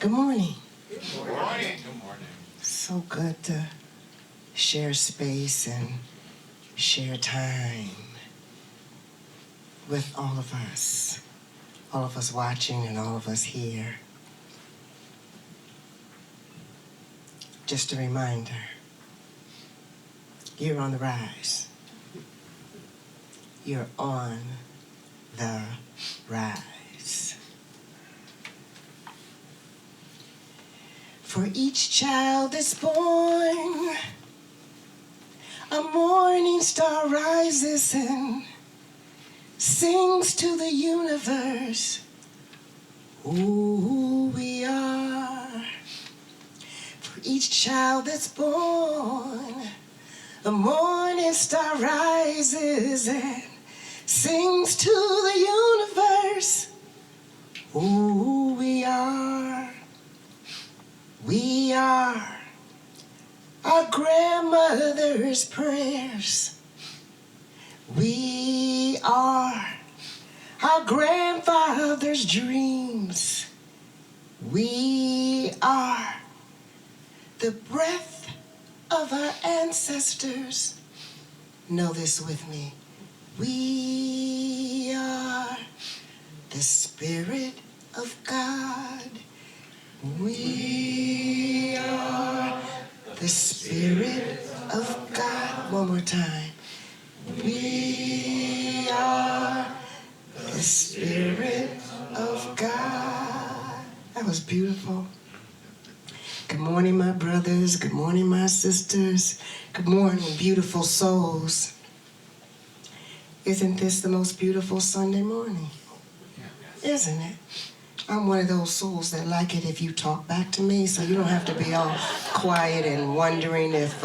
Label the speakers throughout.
Speaker 1: Good morning.
Speaker 2: Good morning.
Speaker 3: Good morning.
Speaker 1: So good to share space and share time with all of us watching and all of us here. Just a reminder, you're on the rise. You're on the rise. For each child that's born, a morning star rises and sings to the universe who we are. For each child that's born, a morning star rises and sings to the universe who we are. We are our grandmother's prayers. We are our grandfather's dreams. We are the breath of our ancestors. Know this with me. We are the Spirit of God. We are the Spirit of God. One more time. We are the Spirit of God. That was beautiful. Good morning, my brothers. Good morning, my sisters. Good morning, beautiful souls. Isn't this the most beautiful Sunday morning? Isn't it? I'm one of those souls that like it if you talk back to me, so you don't have to be all quiet and wondering if,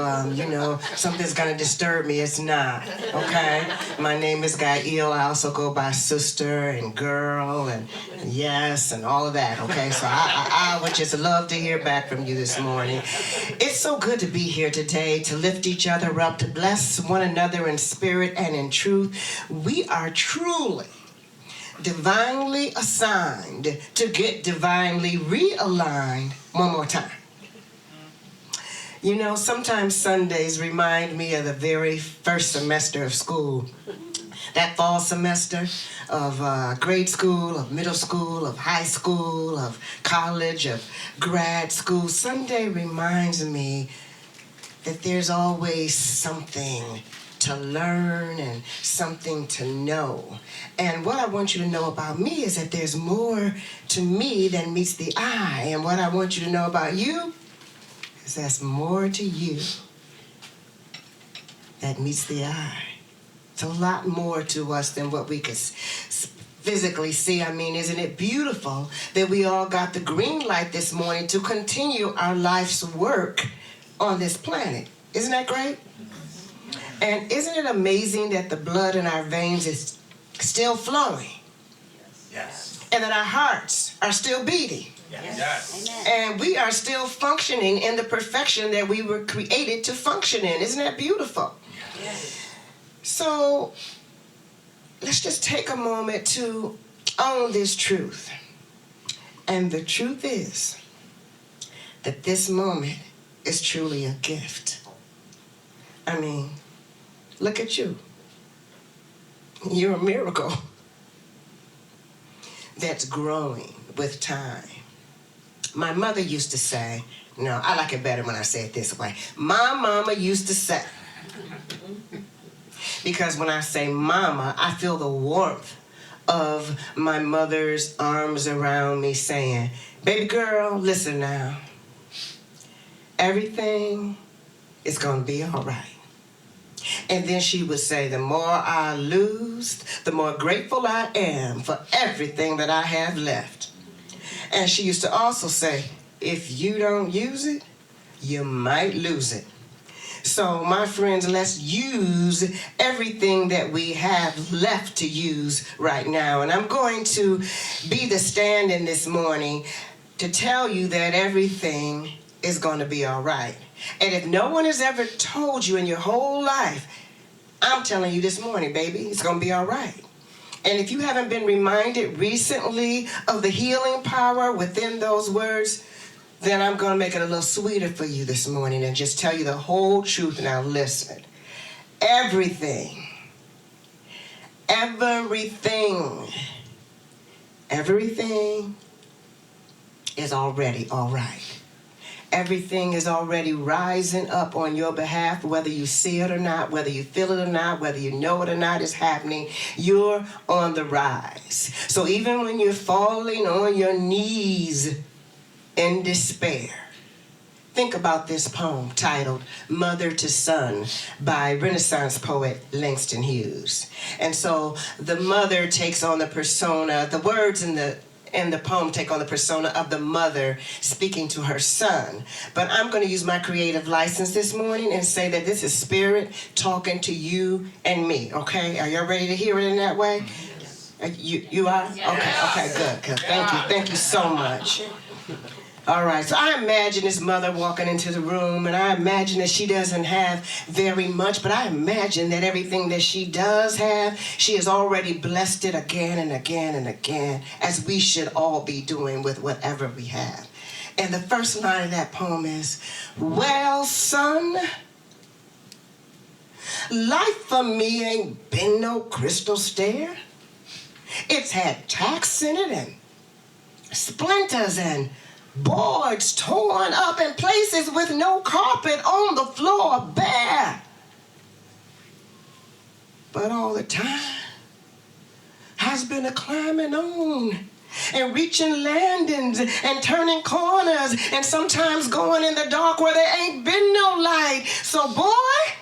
Speaker 1: something's going to disturb me. It's not, okay? My name is Gha'il. I also go by sister and girl and yes and all of that, okay? So I would just love to hear back from you this morning. It's so good to be here today, to lift each other up, to bless one another in spirit and in truth. We are truly divinely assigned to get divinely realigned. One more time. You know, sometimes Sundays remind me of the very first semester of school. That fall semester of grade school, of middle school, of high school, of college, of grad school. Sunday reminds me that there's always something to learn and something to know. And what I want you to know about me is that there's more to me than meets the eye. And what I want you to know about you is there's more to you that meets the eye. It's a lot more to us than what we could physically see. I mean, isn't it beautiful that we all got the green light this morning to continue our life's work on this planet? Isn't that great? And isn't it amazing that the blood in our veins is still flowing?
Speaker 3: Yes.
Speaker 1: And that our hearts are still beating?
Speaker 3: Yes.
Speaker 1: And we are still functioning in the perfection that we were created to function in. Isn't that beautiful?
Speaker 3: Yes.
Speaker 1: So let's just take a moment to own this truth. And the truth is that this moment is truly a gift. I mean, look at you. You're a miracle that's growing with time. My mother used to say, no, I like it better when I say it this way. My mama used to say, because when I say mama, I feel the warmth of my mother's arms around me saying, baby girl, listen now. Everything is going to be all right. And then she would say, the more I lose, the more grateful I am for everything that I have left. And she used to also say, if you don't use it, you might lose it. So my friends, let's use everything that we have left to use right now. And I'm going to be the stand-in this morning to tell you that everything is going to be all right. And if no one has ever told you in your whole life, I'm telling you this morning, baby, it's going to be all right. And if you haven't been reminded recently of the healing power within those words, then I'm going to make it a little sweeter for you this morning and just tell you the whole truth. Now listen. Everything is already all right. Everything is already rising up on your behalf, whether you see it or not, whether you feel it or not, whether you know it or not, it's happening. You're on the rise. So even when you're falling on your knees in despair, think about this poem titled Mother to Son by Renaissance poet Langston Hughes. And so the mother takes on the persona, the words in the poem take on the persona of the mother speaking to her son. But I'm going to use my creative license this morning and say that this is spirit talking to you and me, okay? Are y'all ready to hear it in that way? You are? Okay, good. Thank you so much. All right, so I imagine this mother walking into the room, and I imagine that she doesn't have very much, but I imagine that everything that she does have, she has already blessed it again and again and again, as we should all be doing with whatever we have. And the first line of that poem is, well, son, life for me ain't been no crystal stair. It's had tacks in it and splinters and boards torn up in places with no carpet on the floor bare. But all the time has been a climbing on and reaching landings and turning corners and sometimes going in the dark where there ain't been no light. So boy,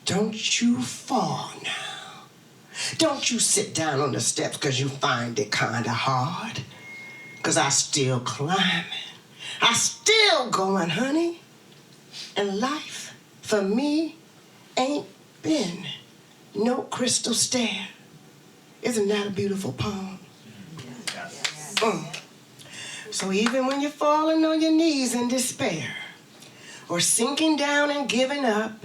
Speaker 1: don't you fall now. Don't you sit down on the steps because you find it kind of hard. Because I still climbing. I still going, honey. And life, for me, ain't been no crystal stair. Isn't that a beautiful poem? So even when you're falling on your knees in despair, or sinking down and giving up,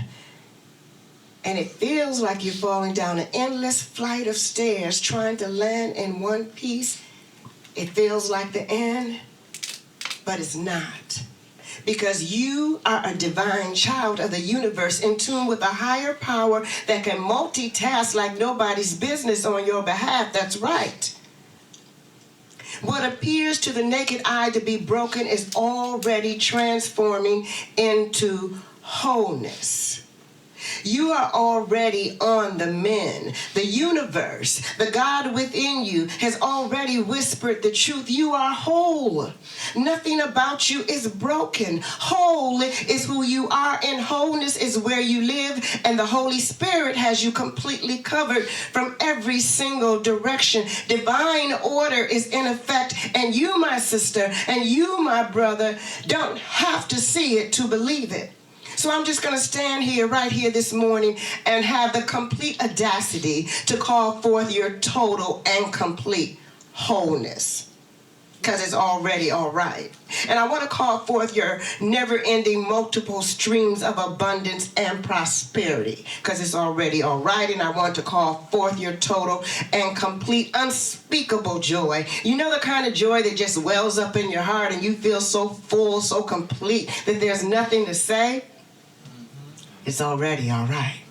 Speaker 1: and it feels like you're falling down an endless flight of stairs trying to land in one piece. It feels like the end, but it's not. Because you are a divine child of the universe in tune with a higher power that can multitask like nobody's business on your behalf. That's right. What appears to the naked eye to be broken is already transforming into wholeness. You are already on the mend. The universe, the God within you, has already whispered the truth. You are whole. Nothing about you is broken. Whole is who you are, and wholeness is where you live, and the Holy Spirit has you completely covered from every single direction. Divine order is in effect, and you, my sister, and you, my brother, don't have to see it to believe it. So I'm just going to stand here, right here this morning, and have the complete audacity to call forth your total and complete wholeness. Because it's already all right. And I want to call forth your never-ending multiple streams of abundance and prosperity. Because it's already all right. And I want to call forth your total and complete unspeakable joy. You know the kind of joy that just wells up in your heart and you feel so full, so complete that there's nothing to say? It's already all right.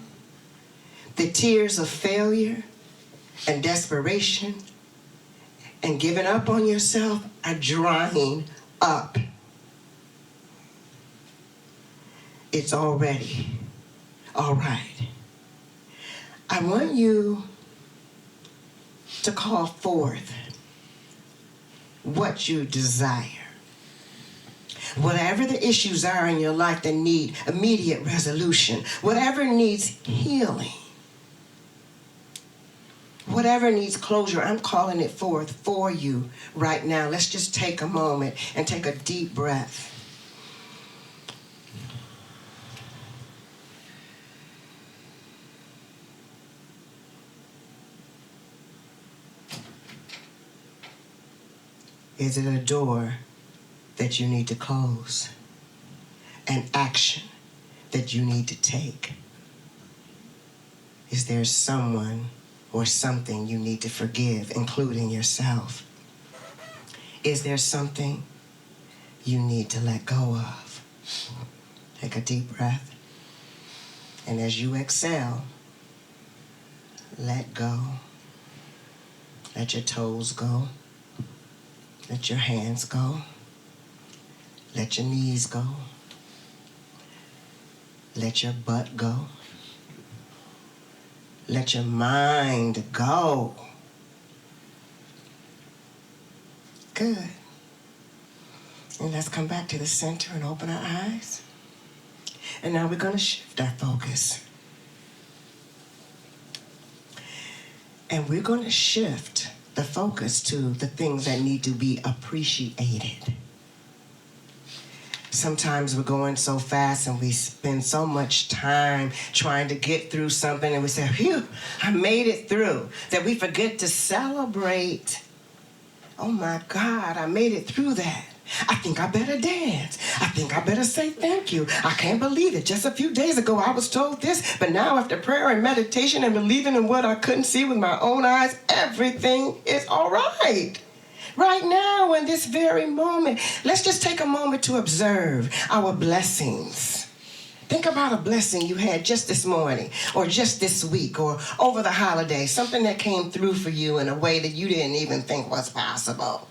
Speaker 1: The tears of failure and desperation and giving up on yourself are drying up. It's already all right. I want you to call forth what you desire. Whatever the issues are in your life that need immediate resolution, whatever needs healing, whatever needs closure, I'm calling it forth for you right now. Let's just take a moment and take a deep breath. Is it a door that you need to close? An action that you need to take? Is there someone or something you need to forgive, including yourself? Is there something you need to let go of? Take a deep breath. And as you exhale, let go. Let your toes go. Let your hands go. Let your knees go. Let your butt go. Let your mind go. Good. And let's come back to the center and open our eyes. And now we're going to shift our focus. And we're going to shift the focus to the things that need to be appreciated. Sometimes we're going so fast and we spend so much time trying to get through something and we say, phew, I made it through, that we forget to celebrate. Oh my God, I made it through that. I think I better dance. I think I better say thank you. I can't believe it. Just a few days ago, I was told this, but now after prayer and meditation and believing in what I couldn't see with my own eyes, everything is all right. Right now, in this very moment, let's just take a moment to observe our blessings. Think about a blessing you had just this morning, or just this week, or over the holiday, something that came through for you in a way that you didn't even think was possible.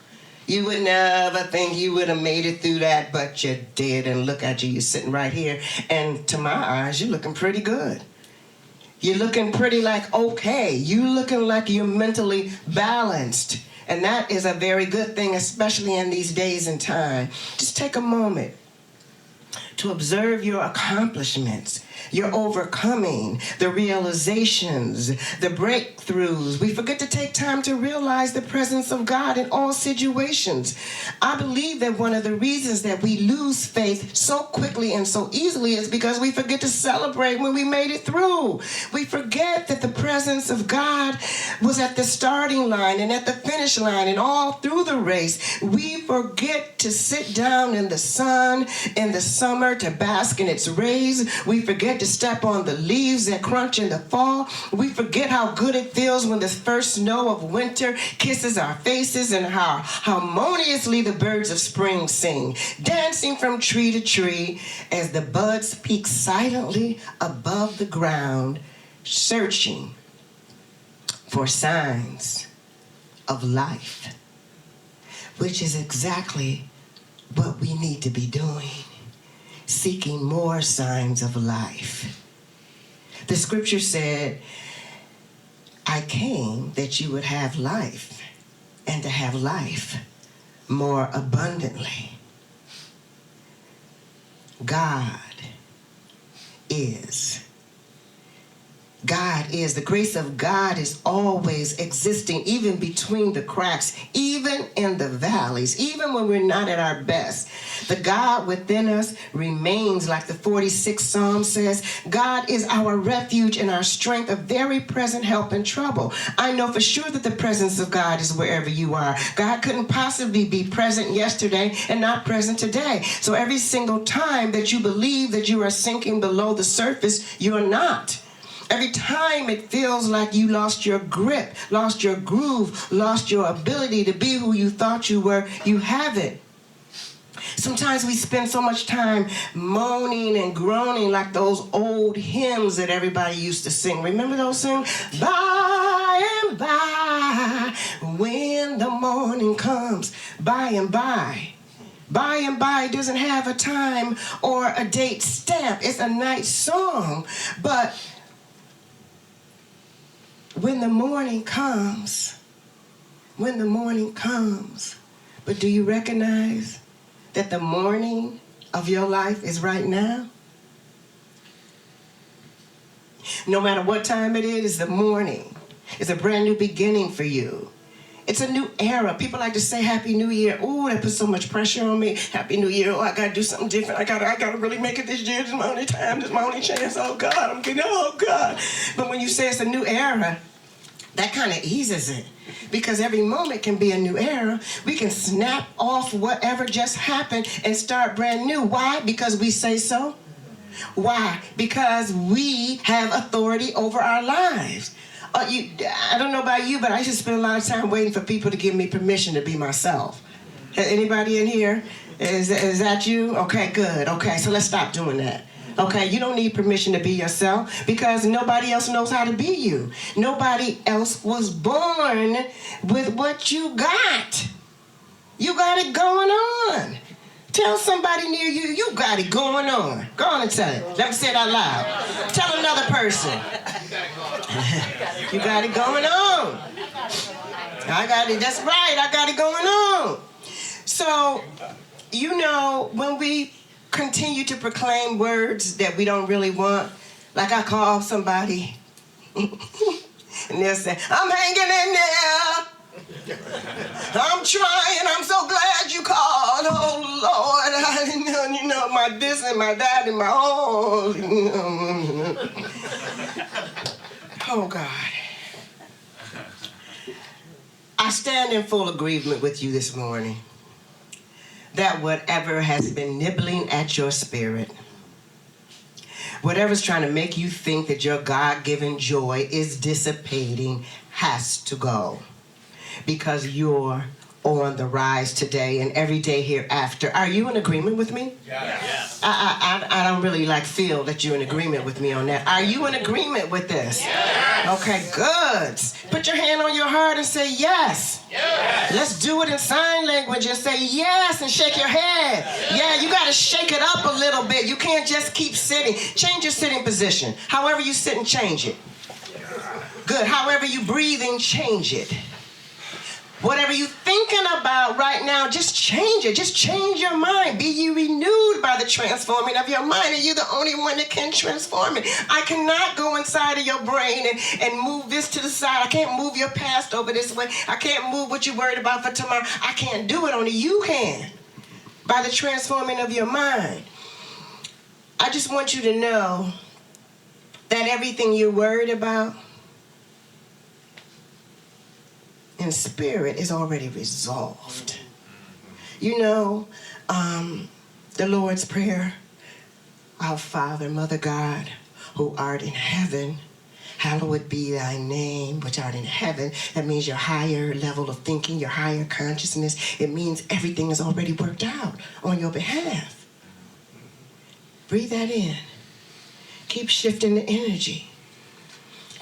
Speaker 1: You would never think you would have made it through that, but you did. And look at you, you're sitting right here. And to my eyes, you're looking pretty good. You're looking pretty like okay. You're looking like you're mentally balanced. And that is a very good thing, especially in these days and time. Just take a moment to observe your accomplishments, your overcoming, the realizations, the breakthroughs. We forget to take time to realize the presence of God in all situations. I believe that one of the reasons that we lose faith so quickly and so easily is because we forget to celebrate when we made it through. We forget that the presence of God was at the starting line and at the finish line and all through the race. We forget to sit down in the sun in the summer to bask in its rays. We forget to step on the leaves that crunch in the fall. We forget how good it feels when the first snow of winter kisses our faces and how harmoniously the birds of spring sing, dancing from tree to tree as the buds peek silently above the ground, searching for signs of life, which is exactly what we need to be doing. Seeking more signs of life. The scripture said, I came that you would have life and to have life more abundantly. God is. The grace of God is always existing, even between the cracks, even in the valleys, even when we're not at our best. The God within us remains, like the 46th Psalm says, God is our refuge and our strength, a very present help in trouble. I know for sure that the presence of God is wherever you are. God couldn't possibly be present yesterday and not present today. So every single time that you believe that you are sinking below the surface, you're not. Every time it feels like you lost your grip, lost your groove, lost your ability to be who you thought you were, you have it. Sometimes we spend so much time moaning and groaning like those old hymns that everybody used to sing. Remember those hymns? By and by, when the morning comes, by and by. By and by doesn't have a time or a date stamp. It's a nice song, but when the morning comes, but do you recognize that the morning of your life is right now? No matter what time it is, the morning is a brand new beginning for you. It's a new era. People like to say Happy New Year. Ooh, that puts so much pressure on me. Happy New Year. Oh, I got to do something different. I got to really make it this year. This is my only time. This is my only chance. Oh, God, I'm getting, oh, God. But when you say it's a new era, that kind of eases it, because every moment can be a new era. We can snap off whatever just happened and start brand new. Why? Because we say so. Why? Because we have authority over our lives. I don't know about you, but I used to spend a lot of time waiting for people to give me permission to be myself. Anybody in here? Is that you? Okay, good. Okay, so let's stop doing that. Okay, you don't need permission to be yourself because nobody else knows how to be you. Nobody else was born with what you got. You got it going on. Tell somebody near you, you got it going on. Go on and tell it. Let me say it out loud. Tell another person. You got it going on. I got it. That's right. I got it going on. So, you know, when we continue to proclaim words that we don't really want, like I call somebody, and they'll say, I'm hanging in there. I'm trying. I'm so glad you called. Oh, Lord. You know, my this and my that and my oh. Oh, God. I stand in full agreement with you this morning that whatever has been nibbling at your spirit, whatever's trying to make you think that your God-given joy is dissipating has to go. Because you're on the rise today and every day hereafter. Are you in agreement with me?
Speaker 3: Yes.
Speaker 1: I don't really feel that you're in agreement with me on that. Are you in agreement with this?
Speaker 3: Yes.
Speaker 1: Okay, good. Put your hand on your heart and say yes.
Speaker 3: Yes.
Speaker 1: Let's do it in sign language and say yes and shake your head. Yeah, you got to shake it up a little bit. You can't just keep sitting. Change your sitting position. However you sit and change it. Good. However you breathing, change it. Whatever you're thinking about right now, just change it. Just change your mind. Be ye renewed by the transforming of your mind, and you're the only one that can transform it. I cannot go inside of your brain and move this to the side. I can't move your past over this way. I can't move what you're worried about for tomorrow. I can't do it. Only you can. By the transforming of your mind. I just want you to know that everything you're worried about in spirit is already resolved. You know, the Lord's Prayer, our Father, Mother God, who art in heaven, hallowed be thy name, which art in heaven. That means your higher level of thinking, your higher consciousness. It means everything is already worked out on your behalf. Breathe that in. Keep shifting the energy.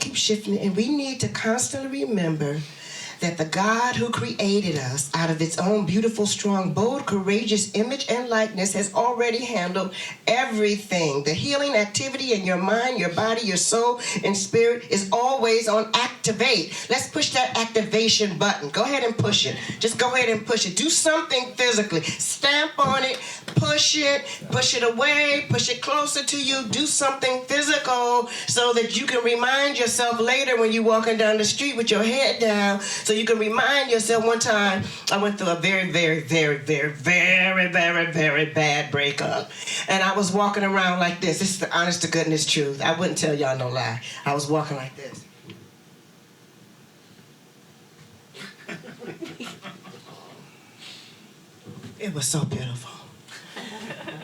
Speaker 1: Keep shifting it. And we need to constantly remember that the God who created us out of its own beautiful, strong, bold, courageous image and likeness has already handled everything. The healing activity in your mind, your body, your soul, and spirit is always on activate. Let's push that activation button. Go ahead and push it. Just go ahead and push it. Do something physically. Stamp on it. Push it away, push it closer to you. Do something physical so that you can remind yourself later when you're walking down the street with your head down. So you can remind yourself. One time, I went through a very, very, very, very, very, very, very bad breakup. And I was walking around like this. This is the honest to goodness truth. I wouldn't tell y'all no lie. I was walking like this. It was so beautiful.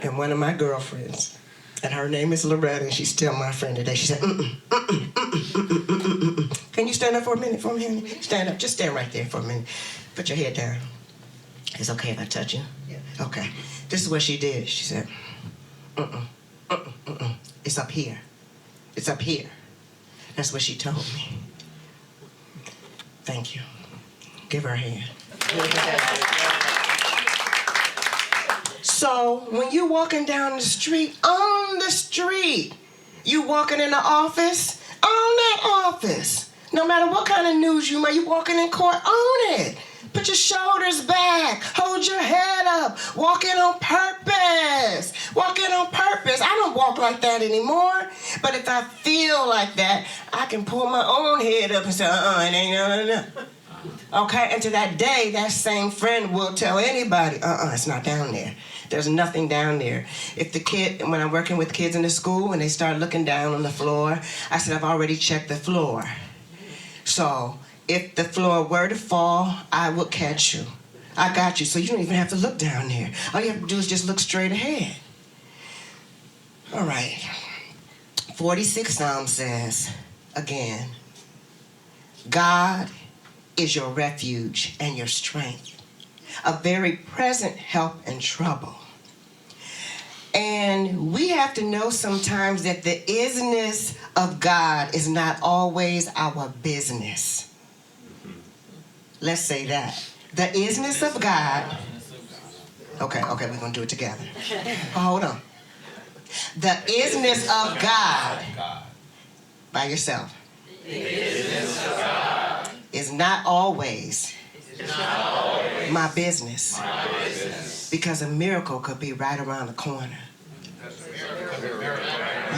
Speaker 1: And one of my girlfriends, and her name is Loretta, and she's still my friend today. She said, Can you stand up for a minute for me, honey? Stand up. Just stand right there for a minute. Put your head down. It's okay if I touch you? Yeah. Okay. This is what she did. She said, It's up here. It's up here. That's what she told me. Thank you. Give her a hand. So when you're walking down the street, on the street, you walking in the office, on that office. No matter what kind of news you might, you walking in court, own it. Put your shoulders back. Hold your head up. Walk in on purpose. Walk in on purpose. I don't walk like that anymore. But if I feel like that, I can pull my own head up and say, it ain't no. Okay, and to that day, that same friend will tell anybody, it's not down there. There's nothing down there. If the kid, when I'm working with kids in the school and they start looking down on the floor, I said, I've already checked the floor. So if the floor were to fall, I will catch you. I got you, so you don't even have to look down there. All you have to do is just look straight ahead. All right. 46 Psalm says, again, God is your refuge and your strength, a very present help in trouble. And we have to know sometimes that the isness of God is not always our business. Let's say that. The isness of God. Okay, we're going to do it together. Hold on. The isness of God. By yourself. Is not always my business. Because a miracle could be right around the corner.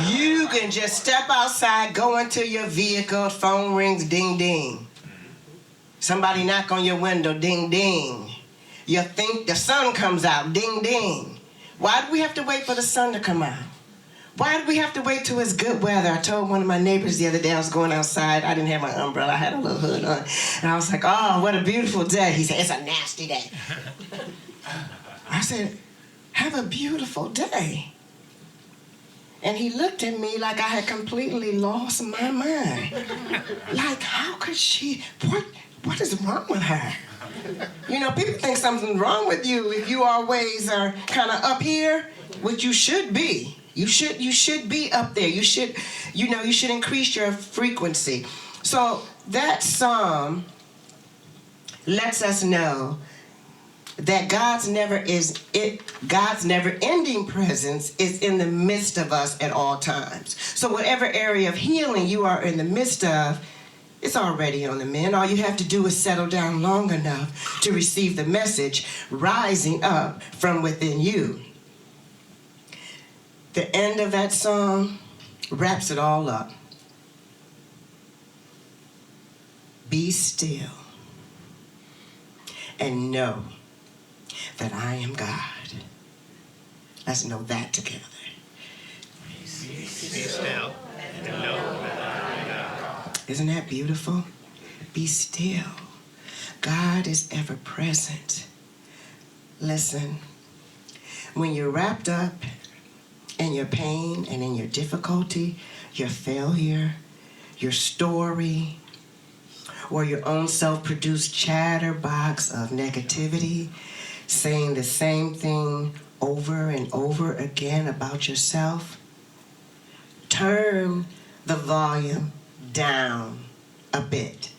Speaker 1: You can just step outside, go into your vehicle, phone rings, ding, ding. Somebody knock on your window, ding, ding. You think the sun comes out, ding, ding. Why do we have to wait for the sun to come out? Why do we have to wait till it's good weather? I told one of my neighbors the other day I was going outside. I didn't have my umbrella. I had a little hood on. And I was like, oh, what a beautiful day. He said, it's a nasty day. I said, have a beautiful day. And he looked at me like I had completely lost my mind. Like, how could she, what is wrong with her? You know, people think something's wrong with you if you always are kind of up here, which you should be. You should be up there. You should increase your frequency. So that psalm lets us know that God's never-ending presence is in the midst of us at all times. So whatever area of healing you are in the midst of, it's already on the mend. All you have to do is settle down long enough to receive the message rising up from within you. The end of that song wraps it all up. Be still and know that I am God. Let's know that together. Be still and know that I am God. Isn't that beautiful? Be still. God is ever present. Listen, when you're wrapped up in your pain and in your difficulty, your failure, your story, or your own self-produced chatterbox of negativity, saying the same thing over and over again about yourself, turn the volume down a bit.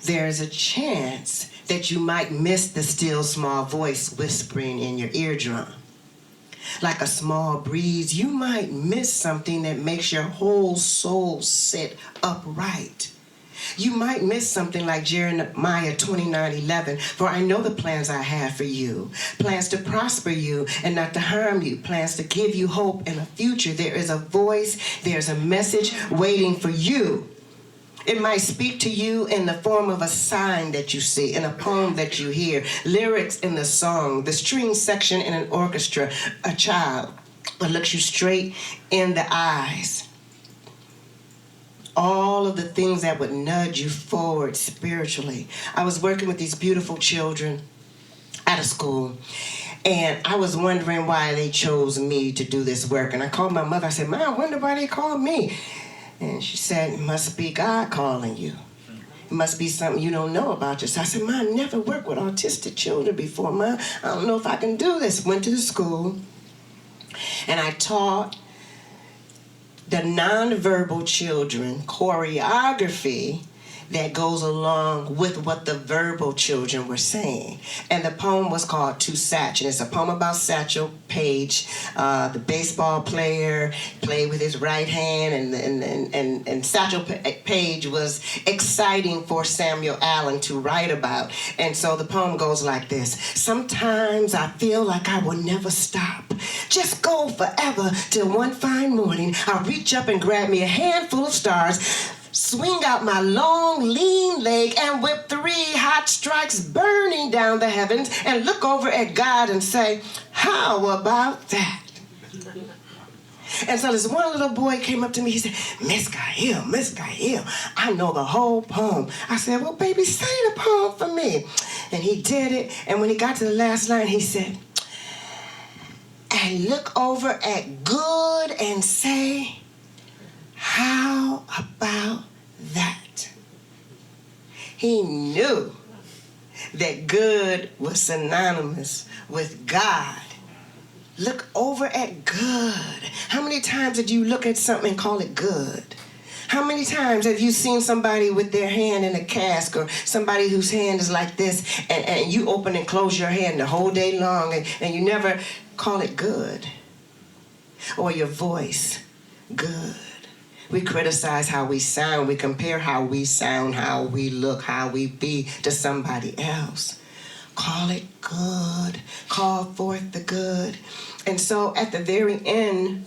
Speaker 1: There's a chance that you might miss the still small voice whispering in your eardrum. Like a small breeze, you might miss something that makes your whole soul sit upright. You might miss something like Jeremiah 29:11. For I know the plans I have for you. Plans to prosper you and not to harm you. Plans to give you hope and a future. There is a voice, there's a message waiting for you. It might speak to you in the form of a sign that you see, in a poem that you hear, lyrics in the song, the string section in an orchestra, a child that looks you straight in the eyes. All of the things that would nudge you forward spiritually. I was working with these beautiful children at a school, and I was wondering why they chose me to do this work. And I called my mother. I said, Mom, I wonder why they called me. And she said, it must be God calling you. It must be something you don't know about yourself. I said, Mom, I never worked with autistic children before. Mom, I don't know if I can do this. Went to the school, and I taught the nonverbal children choreography that goes along with what the verbal children were saying. And the poem was called To Satch, and it's a poem about Satchel Paige, the baseball player, played with his right hand, and Satchel Paige was exciting for Samuel Allen to write about. And so the poem goes like this. Sometimes I feel like I will never stop. Just go forever till one fine morning I'll reach up and grab me a handful of stars, swing out my long, lean leg, and whip 3 hot strikes burning down the heavens, and look over at God and say, how about that? And so this one little boy came up to me. He said, Miss Gha'il, I know the whole poem. I said, well, baby, say the poem for me. And he did it. And when he got to the last line, he said, and look over at good and say, how about that? He knew that good was synonymous with God. Look over at good. How many times did you look at something and call it good? How many times have you seen somebody with their hand in a cask, or somebody whose hand is like this, and you open and close your hand the whole day long, and you never call it good? Or your voice, good. We criticize how we sound. We compare how we sound, how we look, how we be to somebody else. Call it good. Call forth the good. And so at the very end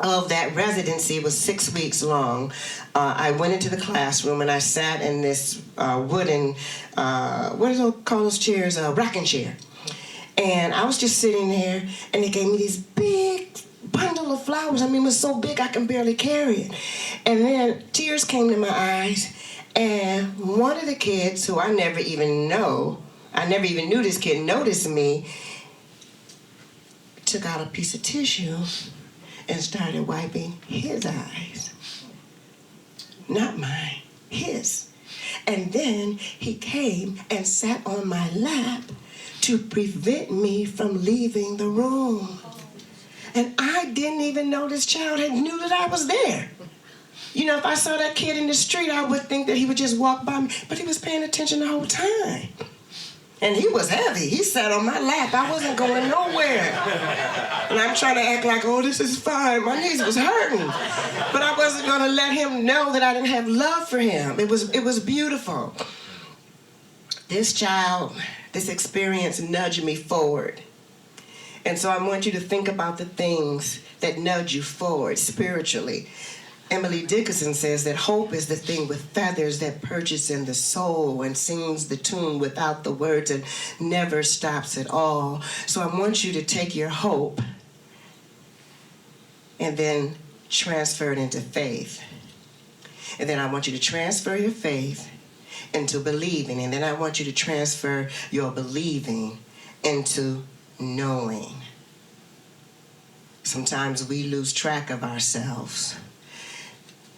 Speaker 1: of that residency, was 6 weeks long, I went into the classroom and I sat in this wooden, what do they call those chairs? Rocking chair. And I was just sitting there, and they gave me these big bundle of flowers. I mean, it was so big I can barely carry it. And then tears came to my eyes, and one of the kids, who I never even knew this kid, noticed me, took out a piece of tissue and started wiping his eyes. Not mine, his. And then he came and sat on my lap to prevent me from leaving the room. And I didn't even know this child knew that I was there. You know, if I saw that kid in the street, I would think that he would just walk by me, but he was paying attention the whole time. And he was heavy. He sat on my lap. I wasn't going nowhere. And I'm trying to act like, oh, this is fine. My knees was hurting. But I wasn't going to let him know that I didn't have love for him. It was beautiful. This child, this experience nudged me forward. And so I want you to think about the things that nudge you forward spiritually. Emily Dickinson says that hope is the thing with feathers that perches in the soul and sings the tune without the words and never stops at all. So I want you to take your hope and then transfer it into faith. And then I want you to transfer your faith into believing. And then I want you to transfer your believing into knowing. Sometimes we lose track of ourselves.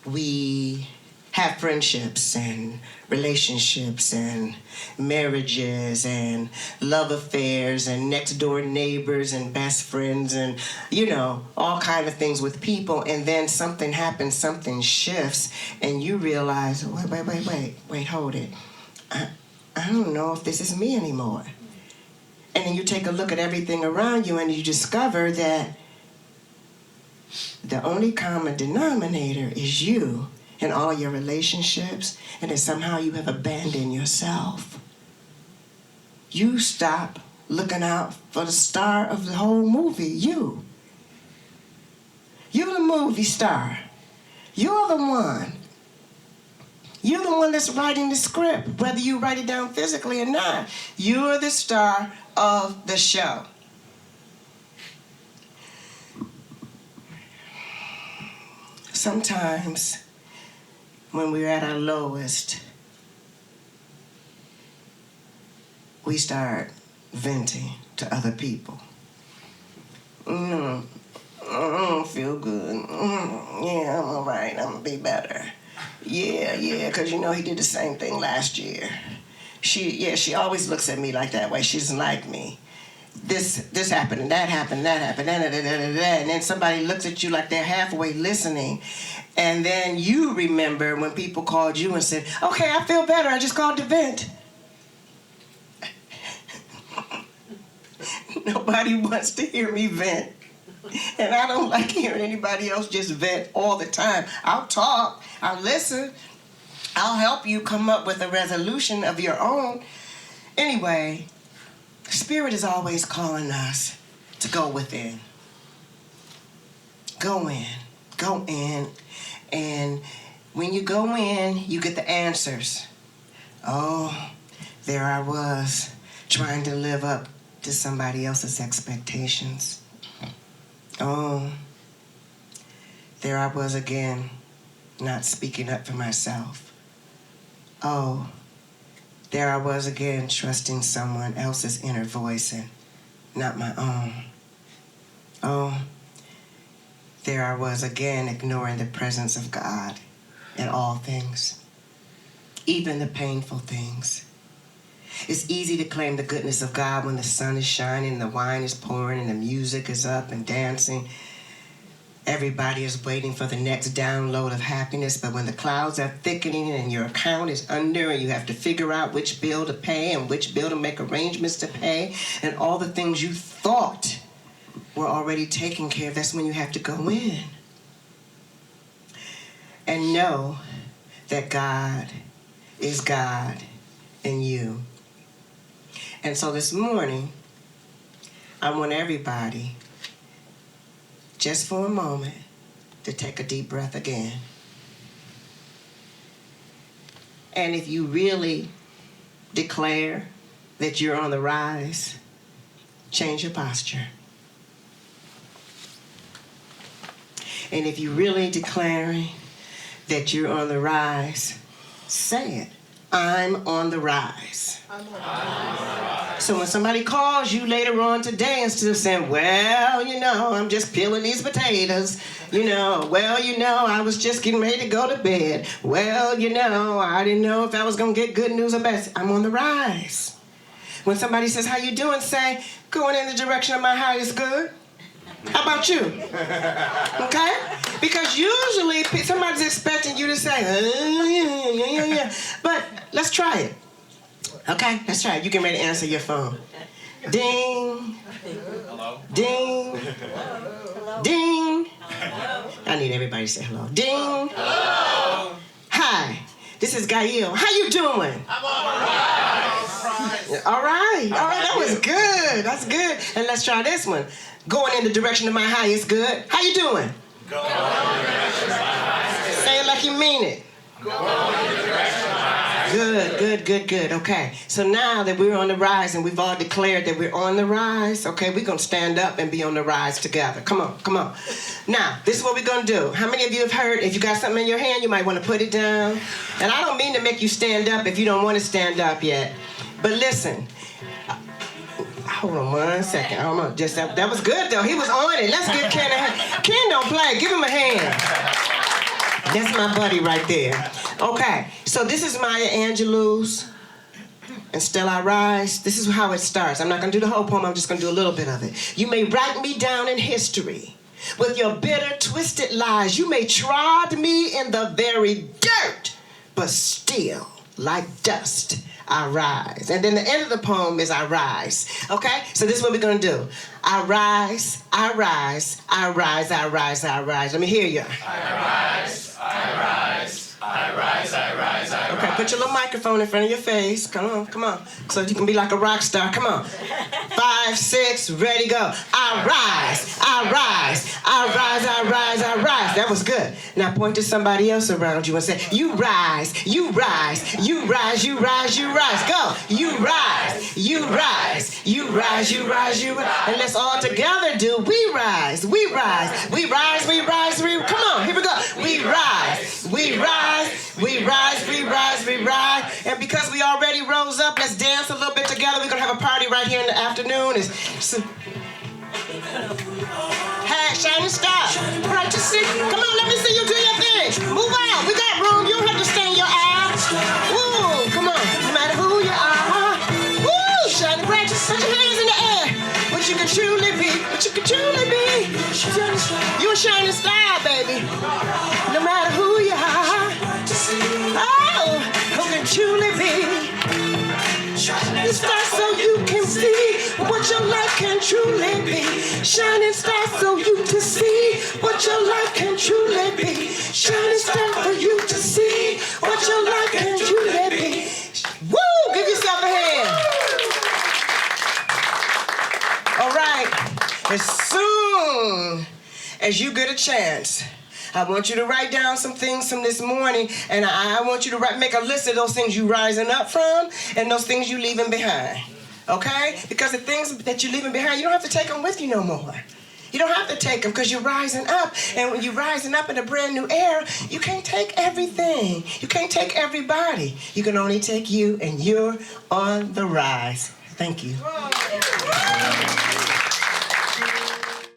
Speaker 1: We have friendships and relationships and marriages and love affairs and next door neighbors and best friends and, you know, all kind of things with people. And then something happens, something shifts, and you realize, wait, hold it. I don't know if this is me anymore. And then you take a look at everything around you and you discover that the only common denominator is you in all your relationships, and that somehow you have abandoned yourself. You stop looking out for the star of the whole movie, you. You're the movie star. You're the one. You're the one that's writing the script, whether you write it down physically or not. You're the star of the show. Sometimes, when we're at our lowest, we start venting to other people. I don't feel good. Yeah, I'm all right. I'm gonna be better. Yeah, because you know he did the same thing last year. She always looks at me like that way. She doesn't like me. This happened and that happened, and then somebody looks at you like they're halfway listening, and then you remember when people called you and said, okay, I feel better, I just called to vent. Nobody wants to hear me vent, and I don't like hearing anybody else just vent all the time. I'll talk, I'll listen, I'll help you come up with a resolution of your own. Anyway, Spirit is always calling us to go within. Go in. And when you go in, you get the answers. Oh, there I was, trying to live up to somebody else's expectations. Oh, there I was again, not speaking up for myself. Oh, there I was again, trusting someone else's inner voice and not my own. Oh, there I was again, ignoring the presence of God in all things, even the painful things. It's easy to claim the goodness of God when the sun is shining, the wine is pouring, and the music is up and dancing. Everybody is waiting for the next download of happiness, but when the clouds are thickening and your account is under and you have to figure out which bill to pay and which bill to make arrangements to pay, and all the things you thought were already taken care of, that's when you have to go in and know that God is God in you. And so this morning, I want everybody, just for a moment, to take a deep breath again. And if you really declare that you're on the rise, change your posture. And if you're really declaring that you're on the rise, say it. I'm on the rise. So when somebody calls you later on today, instead of saying, well, I'm just peeling these potatoes, I was just getting ready to go to bed. Well, I didn't know if I was going to get good news or bad. I'm on the rise. When somebody says, how you doing? Say, going in the direction of my highest good. How about you? Okay? Because usually somebody's expecting you to say, yeah. But let's try it. Okay? Let's try it. You get ready to answer your phone. Ding.
Speaker 3: Hello.
Speaker 1: Ding.
Speaker 3: Hello.
Speaker 1: Ding.
Speaker 3: Hello.
Speaker 1: I need everybody to say hello. Ding.
Speaker 3: Hello.
Speaker 1: Hi. This is Gha'il. How you doing?
Speaker 3: I'm all right.
Speaker 1: All right. That was good. That's good. And let's try this one. Going in the direction of my highest good. How you doing?
Speaker 3: Going in the direction of my highest good.
Speaker 1: Say it like you mean it.
Speaker 3: Going in the direction of my highest good.
Speaker 1: Good. Okay. So now that we're on the rise and we've all declared that we're on the rise, okay, we're going to stand up and be on the rise together. Come on. Now, this is what we're going to do. How many of you have heard, if you got something in your hand, you might want to put it down? And I don't mean to make you stand up if you don't want to stand up yet. But listen. Hold on 1 second. I don't know. Just that was good though. He was on it. Let's give Ken a hand. Ken don't play. Give him a hand. That's my buddy right there. Okay. So this is Maya Angelou's and Still I Rise. This is how it starts. I'm not going to do the whole poem. I'm just going to do a little bit of it. You may write me down in history with your bitter, twisted lies. You may trod me in the very dirt, but still, like dust, I rise. And then the end of the poem is I rise. Okay? So this is what we're going to do. I rise, I rise, I rise, I rise, I rise. Let me hear you.
Speaker 3: I rise, I rise, I rise, I rise, I rise.
Speaker 1: Okay, put your little microphone in front of your face. Come on. So you can be like a rock star. Come on. 5, 6, ready, go. I rise, I rise, I rise, I rise, I rise. That was good. Now point to somebody else around you and say, you rise, you rise, you rise, you rise, you rise. Go. You rise, you rise, you rise, you rise, you rise. And let's all together do we rise, we rise, we rise, we rise, we rise. Come on, here we go. We rise, we rise, we rise, we rise, we rise. And because we already rose up, let's dance a little bit together. We're going to have a party right here in the afternoon. Hey, shining star. Right, just see. Come on, let me see you do your thing. Move out. We got room. You don't have to stay in your aisle. Woo, come on. No matter who you are. Woo, shining bright. Just put your hands in the air. What you can truly be. What you can truly be. You a shining star, baby. No matter who you are. Oh, who can truly be. Shining star so you can see what your life can truly be. Shining star so you to see what your life can truly be. Shining star for you to see what your life can truly be. Woo! Give yourself a hand. All right. As soon as you get a chance, I want you to write down some things from this morning, and I want you to make a list of those things you rising up from and those things you leaving behind, okay? Because the things that you're leaving behind, you don't have to take them with you no more. You don't have to take them because you're rising up, and when you're rising up in a brand new era, you can't take everything. You can't take everybody. You can only take you, and you're on the rise. Thank you.